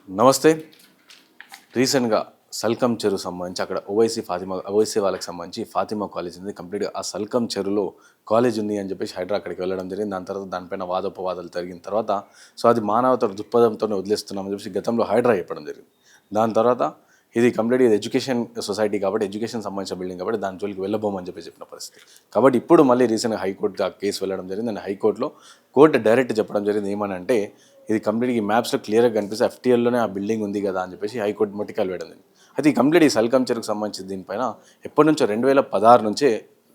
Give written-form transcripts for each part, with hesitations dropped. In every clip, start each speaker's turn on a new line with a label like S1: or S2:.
S1: నమస్తే. రీసెంట్‌గా సల్కం చెరువు సంబంధించి అక్కడ ఓవైసీ వాళ్ళకి సంబంధించి ఫాతిమా కాలేజ్ ఉంది. కంప్లీట్‌గా ఆ సల్కం చెరువులో కాలేజ్ ఉంది అని చెప్పేసి హైడ్రా అక్కడికి వెళ్ళడం జరిగింది. దాని తర్వాత దానిపైన వాదోపవాదాలు జరిగిన తర్వాత అది మానవతా దృక్పథంతోనే వదిలేస్తున్నామని చెప్పేసి గతంలో హైడ్రా చెప్పడం జరిగింది. దాని తర్వాత ఇది కంప్లీట్‌గా ఎడ్యుకేషన్ సొసైటీ కాబట్టి ఎడ్యుకేషన్ సంబంధించిన బిల్డింగ్ కాబట్టి దాని జోలికి వెళ్ళబోమని చెప్పిన పరిస్థితి. కాబట్టి ఇప్పుడు మళ్ళీ రీసెంట్‌గా హైకోర్టుకి ఆ కేసు వెళ్ళడం జరిగింది. అండ్ హైకోర్టులో కోర్టు డైరెక్ట్ చెప్పడం జరిగింది. ఏమనంటే ఇది కంప్లీట్గా ఈ మ్యాప్స్లో క్లియర్గా కనిపిస్తే ఎఫ్టీఎల్లోనే ఆ బిల్డింగ్ ఉంది కదా అని చెప్పేసి హైకోర్టు మొట్టికాయలు వేయడం. అయితే ఈ కంప్లీట్ ఈ సల్కం చెరుకు సంబంధించి దీనిపైన ఎప్పటి నుంచో 2016 నుంచే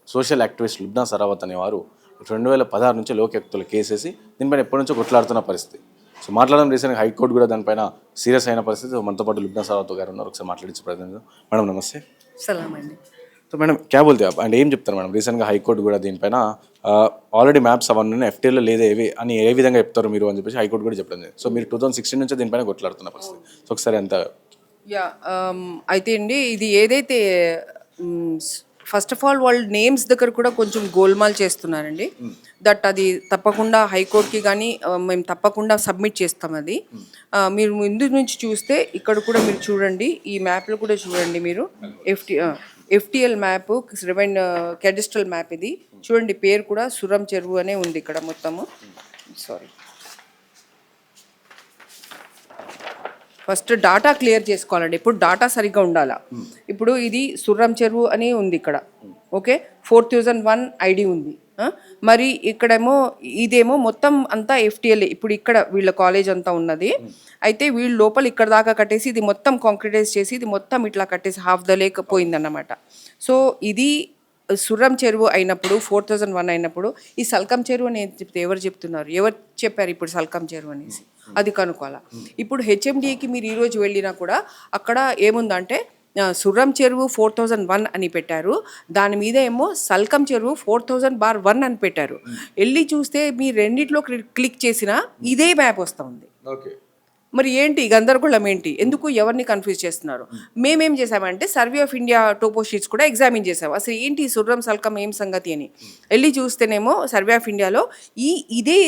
S1: సోషల్ యాక్టివిస్ట్ లుబ్నా సరావత్ అనేవారు 2016 నుంచి లోకాయుక్తలో కేసేసి దీనిపైన ఎప్పటి నుంచో కొట్లాడుతున్న పరిస్థితి. సో మాట్లాడడం రీసెంట్గా హైకోర్టు కూడా దానిపైన సీరియస్ అయిన పరిస్థితి. మనతో పాటు లుబ్నా సరావత్ గారు ఉన్నారు, ఒకసారి మాట్లాడించే ప్రయత్నం చేద్దాం. మేడం నమస్తే.
S2: సలాం అండి.
S1: సో మేడం క్యా బోల్తే ఆప్ అంటే ఏం చెప్తారు మేడం? రీసెంట్గా హైకోర్టు కూడా దీనిపైన ఆల్రెడీ మ్యాప్స్ అవన్నీ ఎఫ్టీఎల్లో లేదా ఏవి అని ఏ విధంగా చెప్తారు మీరు అని చెప్పేసి హైకోర్టు కూడా చెప్పడం జరిగింది. సో మీరు 2016 నుంచి దీనిపైన కొట్లాడుతున్న పరిస్థితి. సో ఒకసారి ఎంత
S2: అయితే అండి ఇది ఏదైతే ఫస్ట్ ఆఫ్ ఆల్ వాళ్ళు నేమ్స్ దగ్గర కూడా కొంచెం గోల్మాల్ చేస్తున్నారండి. దట్ అది తప్పకుండా హైకోర్టుకి కానీ మేము తప్పకుండా సబ్మిట్ చేస్తాం అది. మీరు ముందు నుంచి చూస్తే ఇక్కడ కూడా మీరు చూడండి, ఈ మ్యాప్లో కూడా చూడండి మీరు ఎఫ్టిఎల్ మ్యాప్, కెడిస్ట్రల్ మ్యాప్ ఇది చూడండి. పేరు కూడా సురం చెరువు అనే ఉంది ఇక్కడ మొత్తము. సారీ, ఫస్ట్ డాటా క్లియర్ చేసుకోవాలండి. ఇప్పుడు డాటా సరిగ్గా ఉండాలా. ఇప్పుడు ఇది సుర్రం చెరువు అని ఉంది ఇక్కడ, ఓకే. 4001 ఐడి ఉంది. మరి ఇక్కడేమో ఇదేమో మొత్తం అంతా ఎఫ్టిఎల్. ఇప్పుడు ఇక్కడ వీళ్ళ కాలేజ్ అంతా ఉన్నది. అయితే వీళ్ళు లోపల ఇక్కడ దాకా కట్టేసి ఇది మొత్తం కాంక్రిటైజ్ చేసి ఇది మొత్తం ఇట్లా కట్టేసి హాఫ్ ద లేక్ పోయిందన్నమాట. సో ఇది సుర్రం చెరువు అయినప్పుడు 4001 అయినప్పుడు ఈ సల్కం చెరువు అని చెప్తే ఎవరు చెప్తున్నారు, ఎవరు చెప్పారు ఇప్పుడు సల్కం చెరువు అనేసి అది కనుక్కోవాలా. ఇప్పుడు హెచ్ఎండిఏకి మీరు ఈరోజు వెళ్ళినా కూడా అక్కడ ఏముందంటే సుర్రం చెరువు 4001 అని పెట్టారు, దాని మీద ఏమో సల్కం చెరువు 4000/1 అని పెట్టారు. వెళ్ళి చూస్తే మీరు రెండిట్లో క్లిక్ చేసినా ఇదే మ్యాప్ వస్తూ ఉంది. మరి ఏంటి గందరగోళం ఏంటి, ఎందుకు ఎవరిని కన్ఫ్యూజ్ చేస్తున్నారు? మేమేం చేసామంటే survey of India topo sheets కూడా ఎగ్జామిన్ చేసాము, అసలు ఏంటి సుర్రం సల్కం ఏం సంగతి అని. వెళ్ళి చూస్తేనేమో సర్వే ఆఫ్ ఇండియాలో ఇదే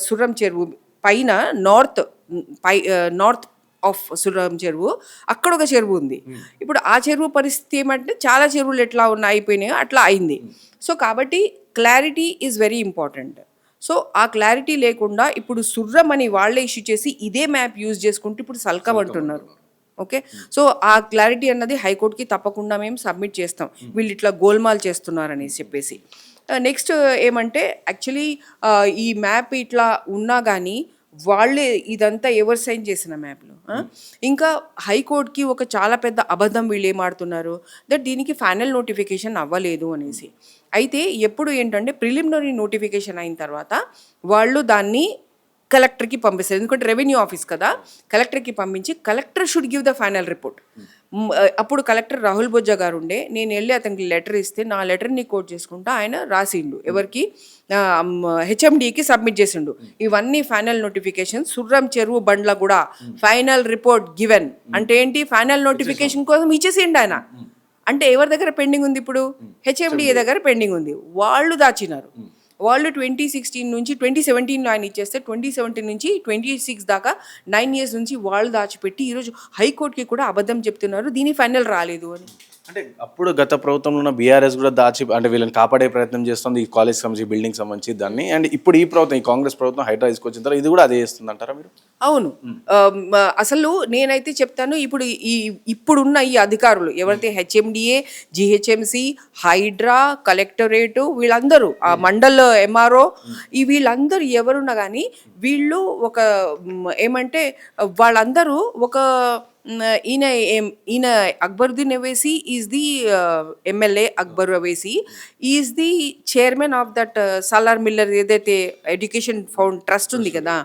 S2: సుర్రం చెరువు పైన నార్త్ ఆఫ్ సుర్రం చెరువు అక్కడ ఒక చెరువు ఉంది. ఇప్పుడు ఆ చెరువు పరిస్థితి ఏమంటే చాలా చెరువులు ఎట్లా అయిపోయినాయో అట్లా అయింది. సో కాబట్టి clarity is very important. So ఆ క్లారిటీ లేకుండా ఇప్పుడు సుర్రం అని వాళ్ళే ఇష్యూ చేసి ఇదే మ్యాప్ యూజ్ చేసుకుంటూ ఇప్పుడు సల్కం అంటున్నారు. ఓకే, సో ఆ క్లారిటీ అన్నది హైకోర్టుకి తప్పకుండా మేము సబ్మిట్ చేస్తాం, వీళ్ళు ఇట్లా గోల్మాల్ చేస్తున్నారని చెప్పేసి. నెక్స్ట్ ఏమంటే యాక్చువల్లీ ఈ మ్యాప్ ఇట్లా ఉన్నా కానీ వాళ్ళే ఇదంతా ఎవరు సైన్ చేసిన మ్యాప్లో. ఇంకా హైకోర్టుకి ఒక చాలా పెద్ద అబద్ధం వీళ్ళు ఏమాడుతున్నారు, దట్ దీనికి ఫైనల్ నోటిఫికేషన్ అవ్వలేదు అనేసి. అయితే ఎప్పుడు ఏంటంటే ప్రిలిమినరీ నోటిఫికేషన్ అయిన తర్వాత వాళ్ళు దాన్ని కలెక్టర్కి పంపిస్తారు, ఎందుకంటే రెవెన్యూ ఆఫీస్ కదా, కలెక్టర్కి పంపించి collector should give the final report. అప్పుడు కలెక్టర్ రాహుల్ బొజ్జా గారు ఉండే, నేను వెళ్ళి అతనికి లెటర్ ఇస్తే నా లెటర్ని కోట్ చేసుకుంటా ఆయన రాసిండు, ఎవరికి హెచ్ఎండికి సబ్మిట్ చేసిండు. ఇవన్నీ ఫైనల్ నోటిఫికేషన్ సుర్రం చెరువు బండ్ల కూడా ఫైనల్ రిపోర్ట్ గివెన్ అంటే ఏంటి, ఫైనల్ నోటిఫికేషన్ కోసం ఇచ్చేసిండు ఆయన. అంటే ఎవరి దగ్గర పెండింగ్ ఉంది ఇప్పుడు, హెచ్ఎండిఏ దగ్గర పెండింగ్ ఉంది, వాళ్ళు దాచినారు. వాళ్ళు 2016 నుంచి 2017 ఆయన ఇచ్చేస్తే 2017 నుంచి 2026 దాకా 9 years నుంచి వాళ్ళు దాచిపెట్టి ఈరోజు హైకోర్టుకి కూడా అబద్ధం చెప్తున్నారు, దీని ఫైనల్ రాలేదు అని.
S1: అంటే అప్పుడు గత ప్రభుత్వంలో ఉన్న బీఆర్ఎస్ కూడా దాచి అంటే వీళ్ళని కాపాడే ప్రయత్నం చేస్తుంది ఈ కాలేజ్ సంబంధించి బిల్డింగ్ సంబంధించి దాన్ని. అండ్ ఇప్పుడు ఈ ప్రభుత్వం ఈ కాంగ్రెస్ ప్రభుత్వం హైడ్రా తీసుకొచ్చిన తర్వాత ఇది కూడా అదే చేస్తుంది అంటారా మీరు?
S2: అవును, అసలు నేనైతే చెప్తాను, ఇప్పుడున్న ఈ అధికారులు ఎవరైతే హెచ్ఎండిఏ, జిహెచ్ఎంసి, హైడ్రా, కలెక్టరేటు, వీళ్ళందరూ ఆ మండల్ ఎంఆర్ఓ, వీళ్ళందరూ ఎవరున్నా కానీ వీళ్ళు ఒక ఏమంటే వాళ్ళందరూ ఒక ఈయన Akbaruddin Owaisi is the MLA, Akbar Owaisi is the chairman of that Salar Millat ఏదైతే ఎడ్యుకేషన్ ఫౌండ్ ట్రస్ట్ ఉంది కదా,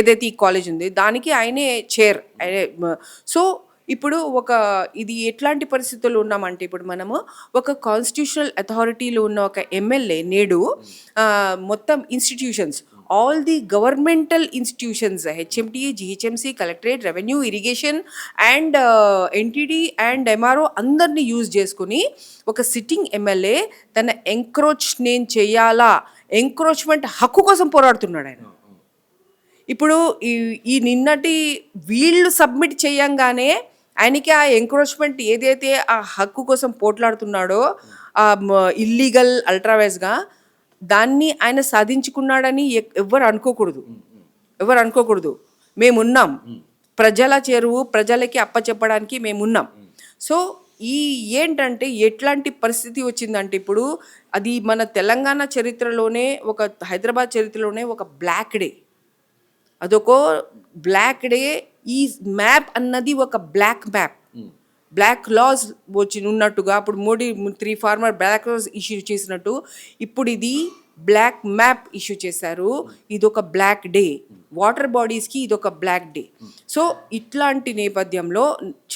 S2: ఏదైతే ఈ కాలేజ్ ఉంది దానికి ఆయనే చైర్. సో ఇప్పుడు ఇది ఎట్లాంటి పరిస్థితుల్లో ఉన్నామంటే ఇప్పుడు మనము ఒక కాన్స్టిట్యూషనల్ అథారిటీలో ఉన్న ఒక ఎమ్మెల్యే నేడు మొత్తం institutions, all the governmental institutions, HMDA, GHMC, collectorate, revenue, irrigation and NTD and MRO అందరినీ యూజ్ చేసుకుని ఒక సిట్టింగ్ ఎమ్మెల్యే తన నేను చేయాలా ఎంక్రోచ్మెంట్ హక్కు కోసం పోరాడుతున్నాడు ఆయన. ఇప్పుడు ఈ నిన్నటి వీళ్ళు సబ్మిట్ చేయంగానే ఆయనకి ఆ ఎంక్రోచ్మెంట్ ఏదైతే ఆ హక్కు కోసం పోట్లాడుతున్నాడో ఇల్లీగల్ అల్ట్రావైజ్గా దాన్ని ఆయన సాధించుకున్నాడని ఎవరు అనుకోకూడదు. మేమున్నాం, ప్రజల చెరువు ప్రజలకి అప్పచెప్పడానికి మేమున్నాం. సో ఏంటంటే ఎట్లాంటి పరిస్థితి వచ్చిందంటే ఇప్పుడు అది మన తెలంగాణ చరిత్రలోనే హైదరాబాద్ చరిత్రలోనే ఒక బ్లాక్ డే. అదొక బ్లాక్ డే. ఈ మ్యాప్ అన్నది ఒక బ్లాక్ మ్యాప్. బ్లాక్ లాస్ ఉన్నట్టుగా అప్పుడు Modi 3 farmer black laws issue చేసినట్టు ఇప్పుడు ఇది బ్లాక్ మ్యాప్ ఇష్యూ చేశారు. ఇదొక బ్లాక్ డే. వాటర్ బాడీస్కి ఇదొక బ్లాక్ డే. సో ఇట్లాంటి నేపథ్యంలో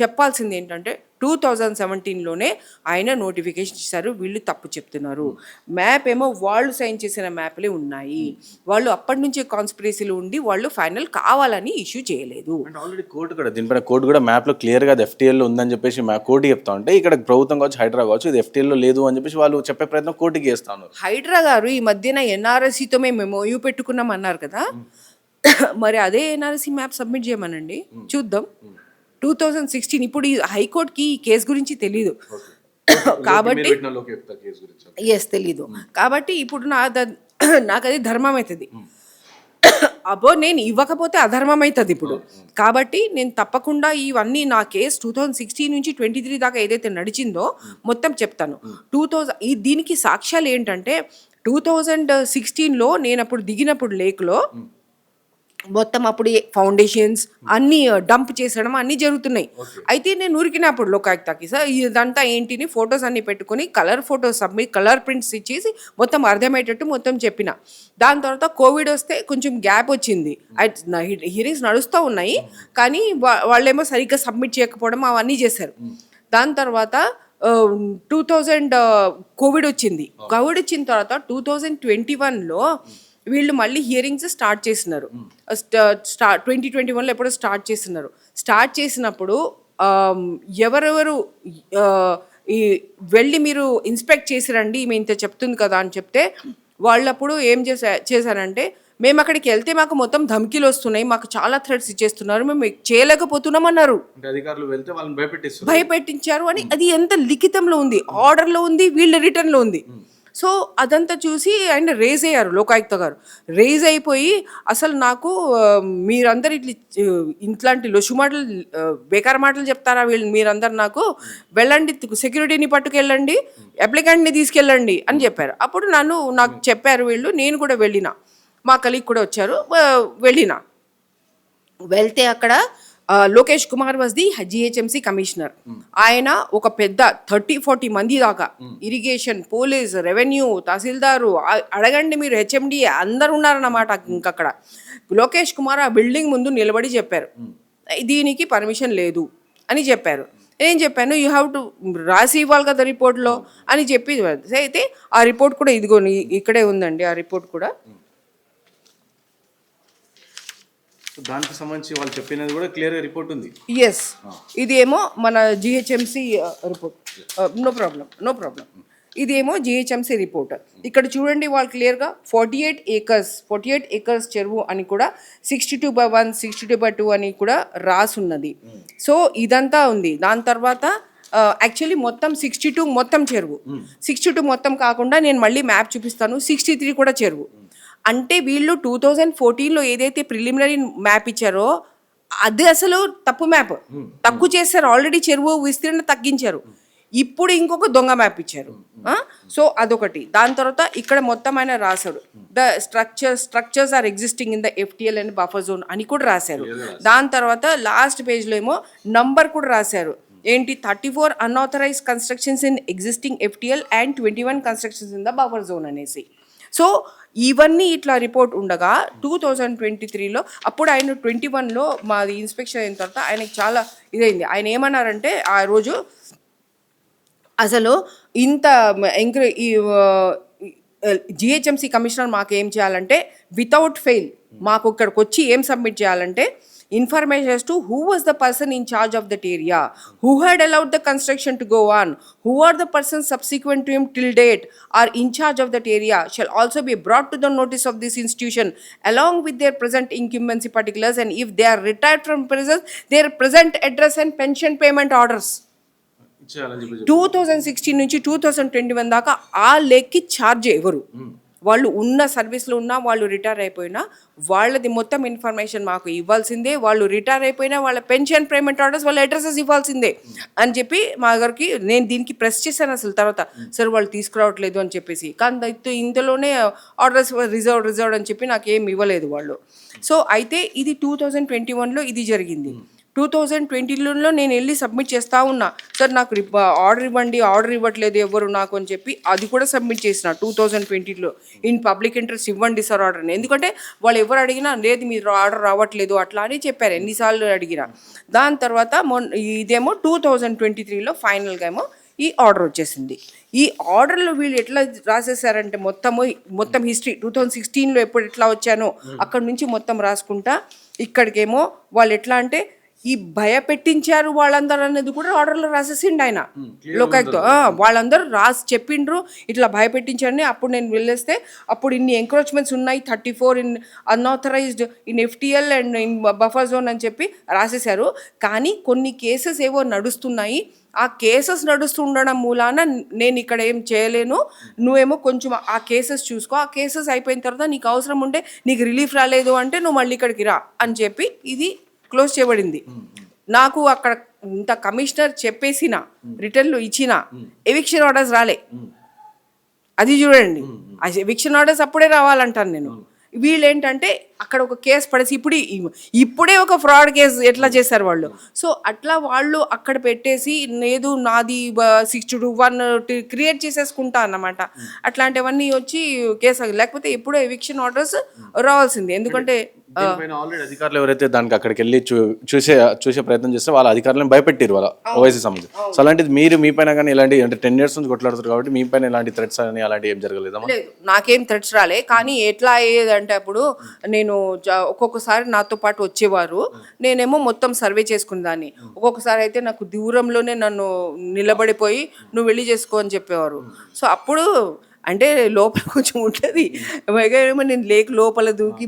S2: చెప్పాల్సింది ఏంటంటే 2017లోనే ఆయన నోటిఫికేషన్ ఇచ్చారు. వీళ్ళు తప్పు చెప్తున్నారు. మ్యాప్ ఏమో వాళ్ళు సైన్ చేసిన మ్యాప్లే ఉన్నాయి. వాళ్ళు అప్పటి నుంచే కాన్స్పిరసీలు ఉండి వాళ్ళు ఫైనల్ కావాలని ఇష్యూ చేయలేదు.
S1: అంటే ఆల్రెడీ కోర్టు కూడా దీనిపైన కోర్టు కూడా మ్యాప్లో క్లియర్గా అది FTLలో ఉందని చెప్పేసి కోర్టు చెప్తా ఉంటే ఇక్కడ ప్రభుత్వం కావచ్చు హైడ్రా కావచ్చు ఇది FTLలో లేదు అని చెప్పేసి వాళ్ళు చెప్పే ప్రయత్నం కోర్టుకి చేస్తాను.
S2: హైడ్రా గారు ఈ మధ్యన NRSCతో మేము MOU పెట్టుకున్నాం అన్నారు కదా, మరి అదే NRSC మ్యాప్ సబ్మిట్ చేయమనండి చూద్దాం. 2016 ఇప్పుడు ఈ హైకోర్టుకి ఈ కేసు గురించి తెలీదు కాబట్టి తెలీదు కాబట్టి ఇప్పుడు నాకు అది ధర్మం అవుతుంది. అబ్బో నేను ఇవ్వకపోతే అధర్మం అవుతుంది ఇప్పుడు. కాబట్టి నేను తప్పకుండా ఇవన్నీ నా కేసు 2016 నుంచి 23 దాకా ఏదైతే నడిచిందో మొత్తం చెప్తాను. దీనికి సాక్ష్యాలు ఏంటంటే 2016లో నేను అప్పుడు దిగినప్పుడు లేక్లో మొత్తం అప్పుడు ఫౌండేషన్స్ అన్నీ డంప్ చేసడం అన్నీ జరుగుతున్నాయి. అయితే నేను ఉరికినప్పుడు లోకాయుక్తకి సార్ ఇదంతా ఏంటిని ఫొటోస్ అన్నీ పెట్టుకొని కలర్ ప్రింట్స్ ఇచ్చేసి మొత్తం అర్థమయ్యేటట్టు మొత్తం చెప్పిన. దాని తర్వాత కోవిడ్ వస్తే కొంచెం గ్యాప్ వచ్చింది. హియరింగ్స్ నడుస్తూ ఉన్నాయి కానీ వాళ్ళేమో సరిగ్గా సబ్మిట్ చేయకపోవడం అవన్నీ చేశారు. దాని తర్వాత 2000 కోవిడ్ వచ్చింది. కోవిడ్ వచ్చిన తర్వాత 2021లో వీళ్ళు మళ్ళీ హియరింగ్స్ స్టార్ట్ చేసినారు. 2021లో ఎప్పుడో స్టార్ట్ చేసినప్పుడు ఎవరెవరు వెళ్ళి మీరు ఇన్స్పెక్ట్ చేసిరండి ఈమె ఇంత చెప్తుంది కదా అని చెప్తే వాళ్ళప్పుడు ఏం చేశారంటే మేము అక్కడికి వెళ్తే మాకు మొత్తం ధమ్కీలు వస్తున్నాయి, మాకు చాలా థ్రెట్స్ ఇచ్చేస్తున్నారు, మేము చేయలేకపోతున్నాం అన్నారు. భయపెట్టించారు అని అది ఎంత లిఖితంలో ఉంది, ఆర్డర్లో ఉంది, వీళ్ళ రిటర్న్లో ఉంది. సో అదంతా చూసి ఆయన రేజ్ అయ్యారు. లోకాయుక్త గారు రేజ్ అయిపోయి అసలు నాకు మీరందరు ఇట్లాంటి లొషు మాటలు బేకార మాటలు చెప్తారా మీరందరు, నాకు వెళ్ళండి సెక్యూరిటీని పట్టుకెళ్ళండి, అప్లికెంట్ని తీసుకెళ్ళండి అని చెప్పారు. అప్పుడు నాకు చెప్పారు వీళ్ళు. నేను కూడా వెళ్ళిన, మా కలీగ్ కూడా వచ్చారు, వెళ్తే అక్కడ Lokesh Kumar was the GHMC commissioner. ఆయన ఒక పెద్ద 30-40 మంది దాకా ఇరిగేషన్, పోలీస్, రెవెన్యూ, తహసీల్దారు అడగండి మీరు HMD అందరు ఉన్నారన్నమాట. ఇంకక్కడ లోకేష్ కుమార్ ఆ బిల్డింగ్ ముందు నిలబడి చెప్పారు దీనికి పర్మిషన్ లేదు అని చెప్పారు. నేను చెప్పాను యూ హ్యావ్ టు రాసి ఇవ్వాలి కదా రిపోర్ట్లో అని చెప్పి అయితే ఆ రిపోర్ట్ కూడా ఇదిగో ఇక్కడే ఉందండి. ఆ రిపోర్ట్ కూడా
S1: దానికి సంబంధించి వాళ్ళు చెప్పినది కూడా క్లియర్గా రిపోర్ట్ ఉంది.
S2: ఎస్, ఇదేమో మన GHMC రిపోర్ట్. No problem. ఇదేమో GHMC రిపోర్ట్. ఇక్కడ చూడండి వాళ్ళు క్లియర్గా 48 ఏకర్స్ చెరువు అని కూడా 62/1 62/2 అని కూడా రాసున్నది. సో ఇదంతా ఉంది. దాని తర్వాత యాక్చువల్లీ మొత్తం 62 మొత్తం చెరువు, 62 మొత్తం కాకుండా నేను మళ్ళీ మ్యాప్ చూపిస్తాను, 63 కూడా చెరువు. అంటే వీళ్ళు 2014లో ఏదైతే ప్రిలిమినరీ మ్యాప్ ఇచ్చారో అది అసలు తప్పు మ్యాప్, తక్కువ చేశారు. ఆల్రెడీ చెరువు విస్తీర్ణ తగ్గించారు. ఇప్పుడు ఇంకొక దొంగ మ్యాప్ ఇచ్చారు. సో అదొకటి. దాని తర్వాత ఇక్కడ మొత్తం ఆయన రాశాడు the structures are existing in the FTL and buffer zone అని కూడా రాశారు. దాని తర్వాత లాస్ట్ పేజ్లో ఏమో నంబర్ కూడా రాశారు. ఏంటి 34 unauthorised constructions in existing FTL and 21 constructions in the buffer zone అనేసి. సో ఇవన్నీ ఇట్లా రిపోర్ట్ ఉండగా 2023లో అప్పుడు ఆయన 21లో మాది ఇన్స్పెక్షన్ అయిన తర్వాత ఆయనకి చాలా ఇదైంది. ఆయన ఏమన్నారంటే ఆ రోజు అసలు ఇంత GHMC కమిషనర్ మాకు ఏం చేయాలంటే వితౌట్ ఫెయిల్ మాకు ఇక్కడికి వచ్చి ఏం సబ్మిట్ చేయాలంటే information as to who was the person in charge of that area, who had allowed the construction to go on, who are the persons subsequent to him till date are in charge of that area shall also be brought to the notice of this institution along with their present incumbency particulars, and if they are retired from presence, their present address and pension payment orders. 2016 నుంచి 2021 దాకా ఆ లేక్కి charge ఎవరు, వాళ్ళు ఉన్న సర్వీస్లో ఉన్నా వాళ్ళు retire అయిపోయినా వాళ్ళది మొత్తం ఇన్ఫర్మేషన్ మాకు ఇవ్వాల్సిందే, వాళ్ళు రిటైర్ అయిపోయినా వాళ్ళ పెన్షన్ పేమెంట్ ఆర్డర్స్ వాళ్ళ అడ్రసెస్ ఇవ్వాల్సిందే అని చెప్పి మా గారికి నేను దీనికి ప్రెస్ చేశాను అసలు. తర్వాత సార్ వాళ్ళు తీసుకురావట్లేదు అని చెప్పేసి, కానీ ఇందులోనే ఆర్డర్స్ రిజర్వ్డ్ అని చెప్పి నాకు ఏం ఇవ్వలేదు వాళ్ళు. సో అయితే ఇది 2021లో ఇది జరిగింది. 2020లో నేను వెళ్ళి సబ్మిట్ చేస్తూ ఉన్నా, సార్ నాకు ఆర్డర్ ఇవ్వండి, ఆర్డర్ ఇవ్వట్లేదు ఎవరు నాకు అని చెప్పి అది కూడా సబ్మిట్ చేసిన 2020లో. ఇన్ పబ్లిక్ ఇంట్రెస్ట్ ఇవ్వండి సార్ ఆర్డర్ని, ఎందుకంటే వాళ్ళు ఎవరు అడిగినా లేదు మీరు ఆర్డర్ రావట్లేదు అట్లా అని చెప్పారు ఎన్నిసార్లు అడిగినా. దాని తర్వాత ఇదేమో 2023లో ఫైనల్గా ఏమో ఈ ఆర్డర్ వచ్చేసింది. ఈ ఆర్డర్లో వీళ్ళు ఎట్లా రాసేసారంటే మొత్తం హిస్టరీ 2016లో ఎప్పుడు ఎట్లా వచ్చానో అక్కడ నుంచి మొత్తం రాసుకుంటా ఇక్కడికేమో వాళ్ళు ఎట్లా అంటే ఈ భయపెట్టించారు వాళ్ళందరూ అనేది కూడా ఆర్డర్లో రాసేసిండు ఆయన లోకాయుక్త. వాళ్ళందరూ రాసి చెప్పిండ్రు ఇట్లా భయపెట్టించారని. అప్పుడు నేను వెళ్ళేస్తే అప్పుడు ఇన్ని ఎంక్రోచ్మెంట్స్ ఉన్నాయి 34 in unauthorised in FTL and in buffer zone అని చెప్పి రాసేశారు. కానీ కొన్ని కేసెస్ ఏవో నడుస్తున్నాయి, ఆ కేసెస్ నడుస్తుండడం మూలాన నేను ఇక్కడ ఏం చేయలేను, నువ్వేమో కొంచెం ఆ కేసెస్ చూసుకో, ఆ కేసెస్ అయిపోయిన తర్వాత నీకు అవసరం ఉంటే నీకు రిలీఫ్ రాలేదు అంటే నువ్వు మళ్ళీ ఇక్కడికి రా అని చెప్పి ఇది క్లోజ్ చేయబడింది. నాకు అక్కడ ఇంత కమిషనర్ చెప్పేసిన రిటర్న్లు ఇచ్చిన ఎవిక్షన్ ఆర్డర్స్ రాలే. అది చూడండి, ఆ ఎవిక్షన్ ఆర్డర్స్ అప్పుడే రావాలంటాను నేను. వీళ్ళు ఏంటంటే అక్కడ ఒక కేసు పడేసి ఇప్పుడే ఒక ఫ్రాడ్ కేసు ఎట్లా చేశారు వాళ్ళు. సో అట్లా వాళ్ళు అక్కడ పెట్టేసి లేదు నాది 621 క్రియేట్ చేసేసుకుంటా అన్నమాట. అట్లాంటివన్నీ వచ్చి కేసు, లేకపోతే ఎప్పుడో ఎవిక్షన్ ఆర్డర్స్ రావాల్సింది. ఎందుకంటే
S1: ఆల్రెడీ అధికారులు ఎవరైతే దానికి అక్కడికి వెళ్ళి చూసే ప్రయత్నం చేస్తే వాళ్ళ అధికారులను భయపెట్టారు వాళ్ళ ఓవైసీ సంబంధించి. సో అలాంటిది మీరు మీ పైన కానీ ఇలాంటి అంటే 10 years నుంచి కొట్లాడుతారు కాబట్టి మీ పైన ఇలాంటి థ్రెట్స్ అని అలాంటివి ఏం జరగలేదా?
S2: లేదు, నాకేం థ్రెట్స్ రాలే. కానీ ఎట్లా అయ్యేదంటే అప్పుడు నేను ఒక్కొక్కసారి నాతో పాటు వచ్చేవారు, నేనేమో మొత్తం సర్వే చేసుకునే దాన్ని. ఒక్కొక్కసారి అయితే నాకు దూరంలోనే నన్ను నిలబడిపోయి నువ్వు వెళ్ళి చేసుకో అని చెప్పేవారు. సో అప్పుడు అంటే లోపల కొంచెం ఉంటుంది, ఏమో నేను లేక్ లోపల దూకి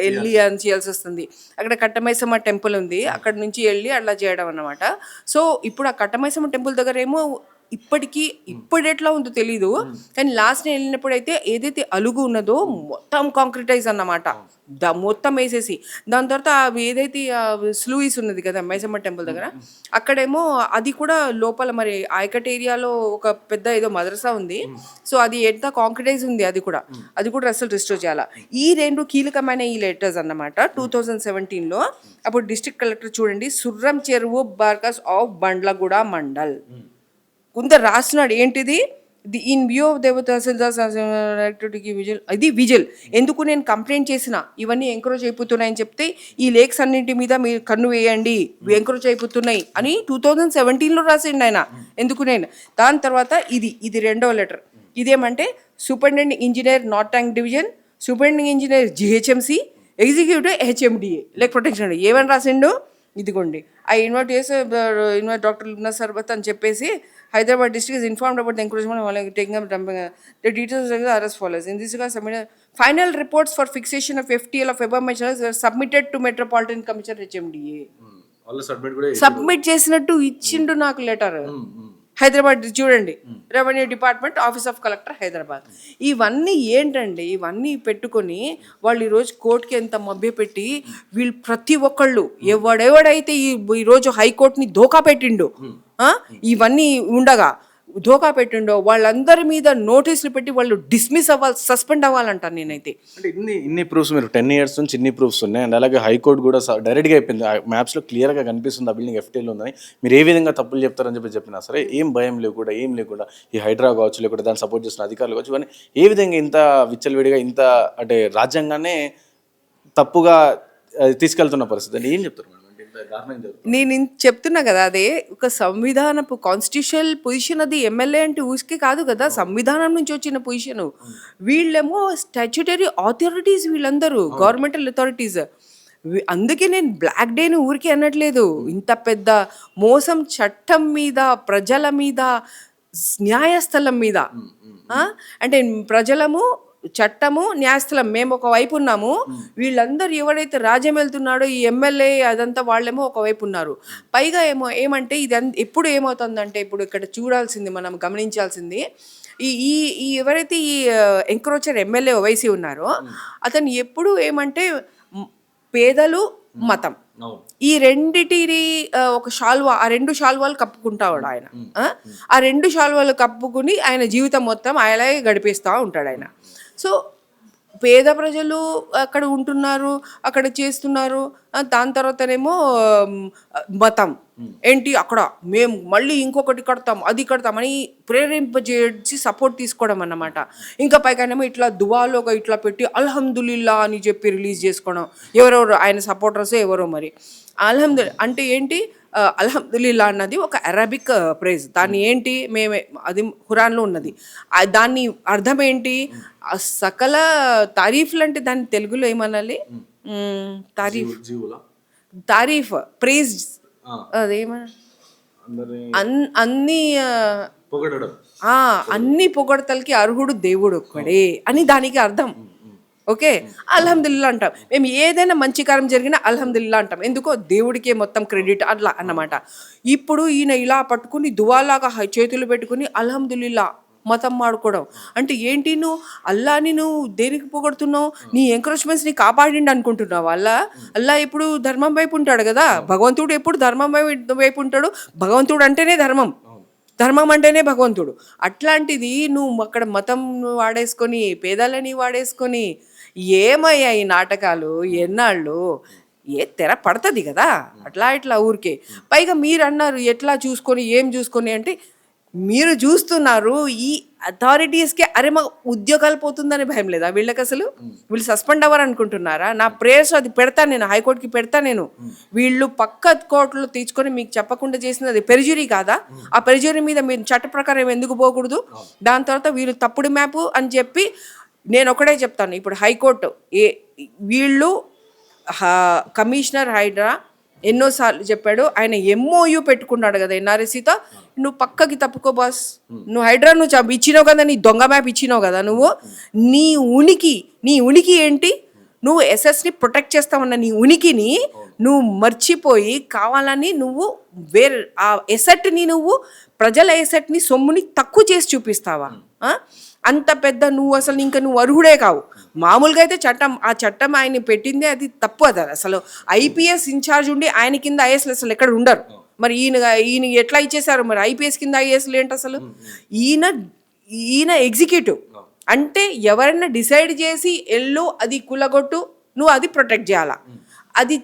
S2: వెళ్ళి అని చేయాల్సి వస్తుంది. అక్కడ కట్టమైసమ్మ టెంపుల్ ఉంది, అక్కడ నుంచి వెళ్ళి అట్లా చేయడం అన్నమాట. సో ఇప్పుడు ఆ కట్టమైసమ్మ టెంపుల్ దగ్గర ఏమో ఇప్పుడు ఎట్లా ఉందో తెలీదు, కానీ లాస్ట్ నేను వెళ్ళినప్పుడు అయితే ఏదైతే అలుగు ఉన్నదో మొత్తం కాంక్రిటైజ్ అన్నమాట, మొత్తం వేసేసి. దాని తర్వాత ఏదైతే స్లూయిస్ ఉన్నది కదా మైసమ్మ టెంపుల్ దగ్గర, అక్కడేమో అది కూడా లోపల మరి ఆయకట్ ఏరియాలో ఒక పెద్ద ఏదో మదరసా ఉంది. సో అది ఎంత కాంక్రిటైజ్ ఉంది, అది కూడా అసలు రిస్టోర్ చేయాలి. ఈ 2 కీలకమైన ఈ లెటర్స్ అన్నమాట 2017లో. అప్పుడు డిస్ట్రిక్ట్ కలెక్టర్ చూడండి, సుర్రం చెరువు బార్కాస్ ఆఫ్ బండ్లగూడ మండల్ కొంత రాస్తున్నాడు. ఏంటిది? ది ఇన్ వ్యూ ఆఫ్ తహసీల్దార్కి విజిల్, ఇది విజిల్. ఎందుకు నేను కంప్లైంట్ చేసిన ఇవన్నీ ఎంకరేజ్ అయిపోతున్నాయని చెప్తే ఈ లేక్స్ అన్నింటి మీద మీరు కన్ను వేయండి, ఎంకరేజ్ అయిపోతున్నాయి అని 2017లో రాసిండు ఆయన. ఎందుకు నేను దాని తర్వాత ఇది రెండవ లెటర్. ఇదేమంటే superintendent engineer north tank division, superintendent engineer GHMC, executive HMDA lake protection. ఏమని రాసిండు? ఇదిగోండి, I invite doctor Lubna Sarwath అని చెప్పేసి Hyderabad district is informed about the encouragement of taking up dumping. The details of the arrest follows. In this regard, submitted final reports for fixation of FTL of above measures were submitted to Metropolitan Commissioner HMDA. Submit చేసినట్టు ఇచ్చిండు నాకు letter. Hyderabad చూడండి, revenue department, office of collector Hyderabad. ఇవన్నీ ఏంటండి, ఇవన్నీ పెట్టుకొని వాళ్ళు ఈరోజు కోర్టుకి ఎంత మభ్యపెట్టి వీళ్ళు ప్రతి ఒక్కళ్ళు ఎవడెవడైతే ఈరోజు హైకోర్టుని ధోకా పెట్టిండు, ఇవన్నీ ఉండగా ధోకా పెట్టిండో వాళ్ళందరి మీద నోటీసులు పెట్టి వాళ్ళు డిస్మిస్ అవ్వాలి, సస్పెండ్ అవ్వాలంటాను నేనైతే.
S1: అంటే ఇన్ని ప్రూఫ్స్ మీరు 10 years నుంచి ఇన్ని ప్రూఫ్స్ ఉన్నాయి. అండ్ అలాగే హైకోర్టు కూడా డైరెక్ట్గా అయిపోయింది, మ్యాప్స్లో క్లియర్గా కనిపిస్తుంది ఆ బిల్డింగ్ ఎఫ్టీఎల్ ఉందని. మీరు ఏ విధంగా తప్పులు చెప్తారని చెప్పినా సరే ఏం భయం లేకుండా ఏం లేకుండా ఈ హైడ్రా కావచ్చు, లేకుండా దాన్ని సపోర్ట్ చేస్తున్న అధికారులు కావచ్చు, ఇవన్నీ ఏ విధంగా ఇంత విచ్చలవిడిగా ఇంత అంటే రాజ్యాంగానే తప్పుగా తీసుకెళ్తున్న పరిస్థితి అని ఏం చెప్తారు?
S2: నేను చెప్తున్నా కదా, అదే ఒక సంవిధానపు కాన్స్టిట్యూషనల్ పొజిషన్. అది ఎమ్మెల్యే అంటే ఊరికే కాదు కదా, సంవిధానం నుంచి వచ్చిన పొజిషన్. వీళ్ళేమో స్టాచ్యుటరీ అథారిటీస్, వీళ్ళందరూ గవర్నమెంటల్ అథారిటీస్. అందుకే నేను బ్లాక్ డేని ఊరికే అనట్లేదు. ఇంత పెద్ద మోసం చట్టం మీద, ప్రజల మీద, న్యాయస్థలం మీద. అంటే ప్రజలము, చట్టము, న్యాయస్థలం మేము ఒకవైపు ఉన్నాము. వీళ్ళందరూ ఎవరైతే రాజ్యం వెళ్తున్నాడో ఈ ఎమ్మెల్యే అదంతా వాళ్ళేమో ఒకవైపు ఉన్నారు. పైగా ఏమంటే ఇది ఎప్పుడు ఏమవుతుందంటే, ఇప్పుడు ఇక్కడ చూడాల్సింది, మనం గమనించాల్సింది, ఈ ఈ ఈ ఎవరైతే ఈ ఎంక్రోచర్ ఎమ్మెల్యే ఓవైసీ ఉన్నారో అతను ఎప్పుడు ఏమంటే పేదలు, మతం, ఈ రెండిటిని ఒక శాల్వా, ఆ 2 శాల్వాలు కప్పుకుంటాడు ఆయన. ఆ 2 శాల్వాలు కప్పుకుని ఆయన జీవితం మొత్తం అలాగే గడిపేస్తూ ఉంటాడు ఆయన. సో పేద ప్రజలు అక్కడ ఉంటున్నారు, అక్కడ చేస్తున్నారు. దాని తర్వాతనేమో మతం ఏంటి, అక్కడ మేము మళ్ళీ ఇంకొకటి కడతాం, అది కడతామని ప్రేరేంపజేసి సపోర్ట్ తీసుకోవడం అన్నమాట. ఇంకా పైగానేమో ఇట్లా దువాలో ఇట్లా పెట్టి అల్హమ్దులిల్లా అని చెప్పి రిలీజ్ చేసుకోవడం. ఎవరెవరు ఆయన సపోర్టర్స్ ఎవరో మరి. అంటే ఏంటి, అల్హమ్దులిల్లా అన్నది ఒక అరబిక్ ప్రేజ్. దాన్ని ఏంటి, అది ఖురాన్లో ఉన్నది. దాన్ని అర్థం ఏంటి, సకల తారీఫ్లు అంటే దాన్ని తెలుగులో ఏమనాలి, తారీఫ్, ప్రేజ్, అదేమన్నా అన్ని అన్ని పొగడతలకి అర్హుడు దేవుడు ఒక్కడే అని దానికి అర్థం. ఓకే, అల్హమ్దులిల్లా అంటాం. మేము ఏదైనా మంచి కార్యం జరిగినా అల్హమ్దులిల్లా అంటాం. ఎందుకో దేవుడికే మొత్తం క్రెడిట్ అట్లా అన్నమాట. ఇప్పుడు ఈయన ఇలా పట్టుకుని దువాలాగా చేతులు పెట్టుకుని అల్హమ్దులిల్లా మతం మాడుకోవడం అంటే ఏంటి, నువ్వు అల్లాని నువ్వు దేనికి పొగడుతున్నావు, నీ ఎంకరేజ్మెంట్స్ని కాపాడిండి అనుకుంటున్నావు. అల్లా ఎప్పుడు ధర్మం వైపు ఉంటాడు కదా, భగవంతుడు ఎప్పుడు ధర్మం వైపు ఉంటాడు. భగవంతుడు అంటేనే ధర్మం, ధర్మం అంటేనే భగవంతుడు. అట్లాంటిది నువ్వు అక్కడ మతం వాడేసుకొని, పేదలని వాడేసుకొని, ఏమయ్యా ఈ నాటకాలు ఎన్నాళ్ళు, తెర పడుతుంది కదా అట్లా ఇట్లా ఊరికే. పైగా మీరు అన్నారు ఎట్లా చూసుకొని, ఏం చూసుకొని అంటే, మీరు చూస్తున్నారు ఈ అథారిటీస్కి, అరే మా ఉద్యోగాలు పోతుందని భయం లేదా వీళ్ళకి? అసలు వీళ్ళు సస్పెండ్ అవ్వరు అనుకుంటున్నారా? నా ప్రేయర్స్ అది పెడతాను నేను, హైకోర్టుకి పెడతాను నేను. వీళ్ళు పక్క కోర్టులో తీసుకొని మీకు చెప్పకుండా చేసింది అది పెరిజురీ కాదా? ఆ పెరిజురీ మీద మీరు చట్ట ప్రకారం ఎందుకు పోకూడదు? దాని తర్వాత వీళ్ళు తప్పుడు మ్యాప్ అని చెప్పి నేను ఒకటే చెప్తాను. ఇప్పుడు హైకోర్టు వీళ్ళు కమిషనర్ హైడ్రా ఎన్నోసార్లు చెప్పాడు, ఆయన ఎంఓయూ పెట్టుకున్నాడు కదా ఎన్ఆర్ఎస్సీతో, నువ్వు పక్కకి తప్పుకో బాస్, నువ్వు హైడ్రా నువ్వు ఇచ్చినావు కదా, నీ దొంగ మ్యాప్ ఇచ్చినావు కదా, నువ్వు నీ ఉనికి ఏంటి, నువ్వు ఎస్ఎస్ని ప్రొటెక్ట్ చేస్తామన్న నీ ఉనికిని నువ్వు మర్చిపోయి కావాలని నువ్వు వేరే ఆ ఎసెట్ని, నువ్వు ప్రజల ఎసెట్ని, సొమ్ముని తక్కువ చేసి చూపిస్తావా? అంత పెద్ద నువ్వు అసలు ఇంకా నువ్వు అర్హుడే కావు. మామూలుగా అయితే ఆ చట్టం ఆయన పెట్టిందే అది తప్పు. అది అసలు ఐపీఎస్ ఇన్ఛార్జ్ ఉండి ఆయన కింద ఐఏఎస్లు అసలు ఎక్కడ ఉండరు. మరి ఈయన ఎట్లా ఇచ్చేసారు మరి ఐపీఎస్ కింద ఐఏఎస్లు ఏంటి అసలు? ఈయన ఎగ్జిక్యూటివ్ అంటే ఎవరైనా డిసైడ్ చేసి అది కులగొట్టు, నువ్వు అది ప్రొటెక్ట్ చేయాలా, అది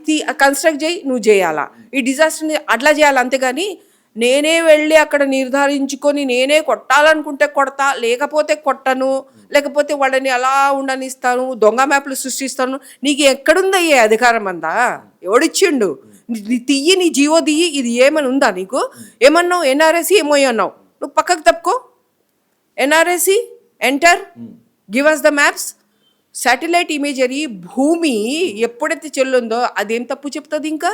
S2: కన్స్ట్రక్ట్ చేయి, నువ్వు చేయాలా, ఈ డిజాస్టర్ని అట్లా చేయాలి. అంతేగాని నేనే వెళ్ళి అక్కడ నిర్ధారించుకొని నేనే కొట్టాలనుకుంటే కొడతా, లేకపోతే కొట్టను, లేకపోతే వాళ్ళని అలా ఉండనిస్తాను, దొంగ మ్యాప్లు సృష్టిస్తాను. నీకు ఎక్కడుందయ్యే అధికారం అంతా? ఎవడిచ్చిండు? తియ్యి, నీ జీవో దియ్యి, ఇది ఏమని ఉందా నీకు? ఏమన్నావు? ఎన్ఆర్ఎస్సీ ఏమో అన్నావు, నువ్వు పక్కకు తప్పుకో. NRSC enter, give us the maps. Satellite imagery భూమి ఎప్పుడైతే చెల్లుందో అదేం తప్పు చెప్తుంది? ఇంకా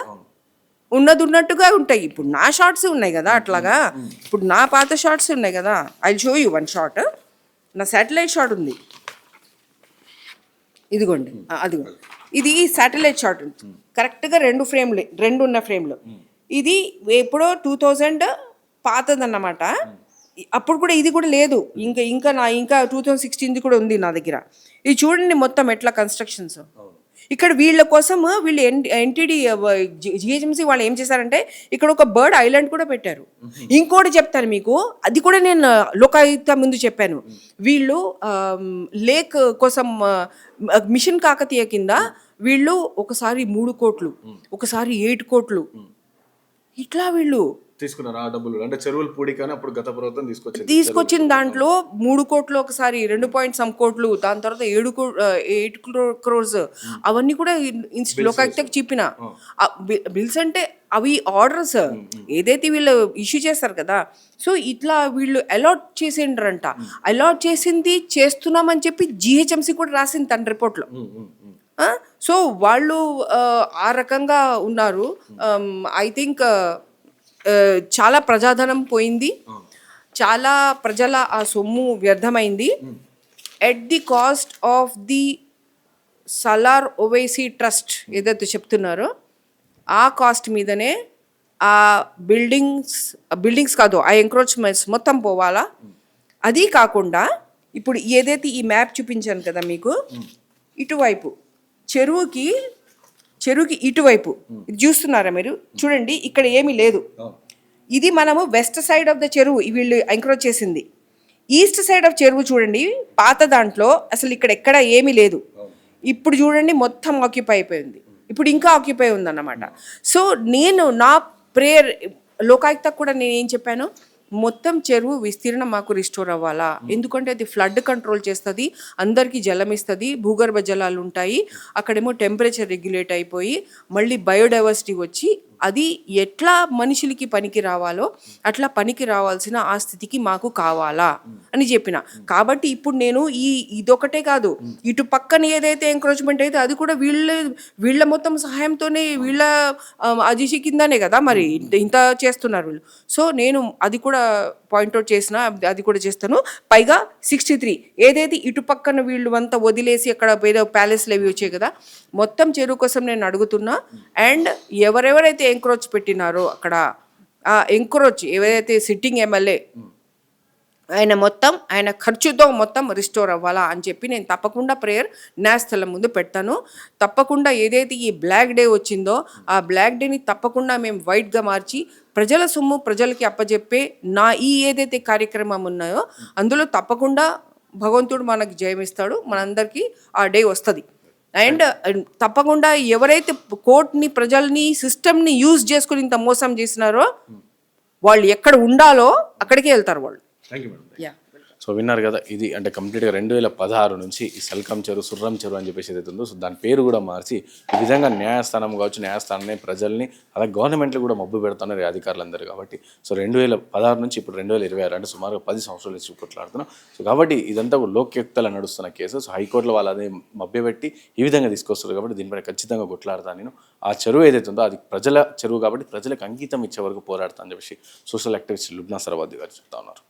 S2: ఉన్నట్టుగా ఉంటాయి. ఇప్పుడు నా షార్ట్స్ ఉన్నాయి కదా అట్లాగా, ఇప్పుడు నా పాత షార్ట్స్ ఉన్నాయి కదా. I show you one short. నా శాటిలైట్ షాట్ ఉంది, ఇదిగోండి, అదిగోండి, ఇది శాటిలైట్ షాట్ కరెక్ట్గా 2 ఉన్న ఫ్రేమ్లు. ఇది ఎప్పుడో 2000 పాతదన్నమాట. అప్పుడు కూడా ఇది కూడా లేదు, ఇంకా 2016 కూడా ఉంది నా దగ్గర. ఇది చూడండి మొత్తం ఎట్లా కన్స్ట్రక్షన్స్. ఇక్కడ వీళ్ళ కోసం వీళ్ళు ఎన్టీడీ జిహెచ్ఎంసీ వాళ్ళు ఏం చేశారంటే ఇక్కడ ఒక బర్డ్ ఐలాండ్ కూడా పెట్టారు. ఇంకోటి చెప్తాను మీకు, అది కూడా నేను లోకాయుక్త ముందు చెప్పాను. వీళ్ళు లేక్ కోసం మిషన్ కాకతీయ కింద వీళ్ళు ఒకసారి 3 కోట్లు, ఒకసారి 8 కోట్లు ఇట్లా వీళ్ళు
S1: తీసుకున్నారు. ఆ డబ్బులు అంటే చెరువులు పూడికని అప్పుడు గత ప్రభుత్వం
S2: తీసుకొచ్చిన దాంట్లో 3 కోట్లు, ఒకసారి 2 కోట్లు, దాని తర్వాత 8 crores అవన్నీ కూడా లోకాయుక్తకు చెప్పిన బిల్స్. అంటే అవి ఆర్డర్స్ ఏదైతే వీళ్ళు ఇష్యూ చేస్తారు కదా. సో ఇట్లా వీళ్ళు అలాట్ చేసిండ్రంట. అలాట్ చేసింది చేస్తున్నామని చెప్పి జిహెచ్ఎంసీ కూడా రాసింది తన రిపోర్ట్లో. సో వాళ్ళు ఆ రకంగా ఉన్నారు. ఐ థింక్ చాలా ప్రజాధనం పోయింది, చాలా ప్రజల ఆ సొమ్ము వ్యర్థమైంది at the cost of the Salar Owaisi trust ఏదైతే చెప్తున్నారో ఆ కాస్ట్ మీదనే ఆ బిల్డింగ్స్ కాదు, ఆ ఎంక్రోచ్మెంట్స్ మొత్తం పోవాలా. అది కాకుండా ఇప్పుడు ఏదైతే ఈ మ్యాప్ చూపించాను కదా మీకు, ఇటువైపు చెరువుకి ఇటువైపు ఇది చూస్తున్నారా మీరు, చూడండి ఇక్కడ ఏమీ లేదు. ఇది మనము వెస్ట్ సైడ్ ఆఫ్ ద చెరువు వీళ్ళు ఎంక్రోచ్ చేసింది. ఈస్ట్ సైడ్ ఆఫ్ చెరువు చూడండి, పాత దాంట్లో అసలు ఇక్కడ ఎక్కడ ఏమీ లేదు. ఇప్పుడు చూడండి మొత్తం ఆక్యుపై అయిపోయింది, ఇప్పుడు ఇంకా ఆక్యుపై ఉందన్నమాట. సో నేను నా ప్రేయర్ లోకాయుక్తకు కూడా నేను ఏం చెప్పాను, మొత్తం చెరువు విస్తీర్ణం మాకు రిస్టోర్ అవ్వాలా. ఎందుకంటే అది ఫ్లడ్ కంట్రోల్ చేస్తుంది, అందరికీ జలం ఇస్తుంది, భూగర్భ జలాలు ఉంటాయి, అక్కడేమో టెంపరేచర్ రెగ్యులేట్ అయిపోయి మళ్ళీ బయోడైవర్సిటీ వచ్చి అది ఎట్లా మనుషులకి పనికి రావాలో అట్లా పనికి రావాల్సిన ఆ స్థితికి మాకు కావాలా అని చెప్పిన. కాబట్టి ఇప్పుడు నేను ఇదొకటే కాదు, ఇటు పక్కన ఏదైతే ఎంక్రోచ్మెంట్ అయితే అది కూడా వీళ్ళ మొత్తం సహాయంతోనే, వీళ్ళ అజిషి కిందనే కదా మరి ఇంత చేస్తున్నారు వీళ్ళు. సో నేను అది కూడా పాయింట్అవుట్ చేసిన, అది కూడా చేస్తాను. పైగా 63 ఏదైతే ఇటు పక్కన వీళ్ళు అంతా వదిలేసి అక్కడ ఏదో ప్యాలెస్లు అవి వచ్చాయి కదా, మొత్తం చెరువు కోసం నేను అడుగుతున్నా. అండ్ ఎవరెవరైతే ఎంక్రోచ్ పెట్టినారో అక్కడ ఆ ఎంక్రోచ్ ఏవైతే సిట్టింగ్ ఎమ్మెల్యే ఆయన ఖర్చుతో మొత్తం రిస్టోర్ అవ్వాలా అని చెప్పి నేను తప్పకుండా ప్రేయర్ న్యాయస్థలం ముందు పెడతాను. తప్పకుండా ఏదైతే ఈ బ్లాక్ డే వచ్చిందో ఆ బ్లాక్ డేని తప్పకుండా మేము వైట్గా మార్చి ప్రజల సొమ్ము ప్రజలకి అప్పచెప్పే ఏదైతే కార్యక్రమం ఉన్నాయో అందులో తప్పకుండా భగవంతుడు మనకి జయమిస్తాడు, మనందరికీ ఆ డే వస్తుంది. అండ్ తప్పకుండా ఎవరైతే కోర్టుని, ప్రజల్ని, సిస్టమ్ని యూజ్ చేసుకుని ఇంత మోసం చేసినారో వాళ్ళు ఎక్కడ ఉండాలో అక్కడికే వెళ్తారు వాళ్ళు. యా.
S1: సో విన్నారు కదా, ఇది అంటే కంప్లీట్గా 2016 నుంచి ఈ సల్కం చెరువు, సుర్రం చెరువు అని చెప్పేసి ఏదైతే ఉందో, సో దాని పేరు కూడా మార్చి ఈ విధంగా న్యాయస్థానం కావచ్చు, న్యాయస్థానాన్ని ప్రజల్ని అలాగే గవర్నమెంట్లు కూడా మబ్బు పెడుతున్నారు అధికారులందరూ. కాబట్టి సో 2016 నుంచి ఇప్పుడు 2026 అంటే సుమారుగా 10 సంవత్సరాల నుంచి కొట్లాడుతున్నాం. సో కాబట్టి ఇదంతా లోక్యుక్తలు నడుస్తున్న కేసు. సో హైకోర్టులో వాళ్ళు అదే మభ్యపెట్టి ఈ విధంగా తీసుకొస్తారు. కాబట్టి దీనిపైన ఖచ్చితంగా కొట్లాడతాను నేను. ఆ చెరువు ఏదైతే ఉందో అది ప్రజల చెరువు కాబట్టి ప్రజలకు అంకితం ఇచ్చే వరకు పోరాడతా అని చెప్పేసి సోషల్ యాక్టివిస్ట్ లుబ్నా సరవాది గారు చెప్తా ఉన్నారు.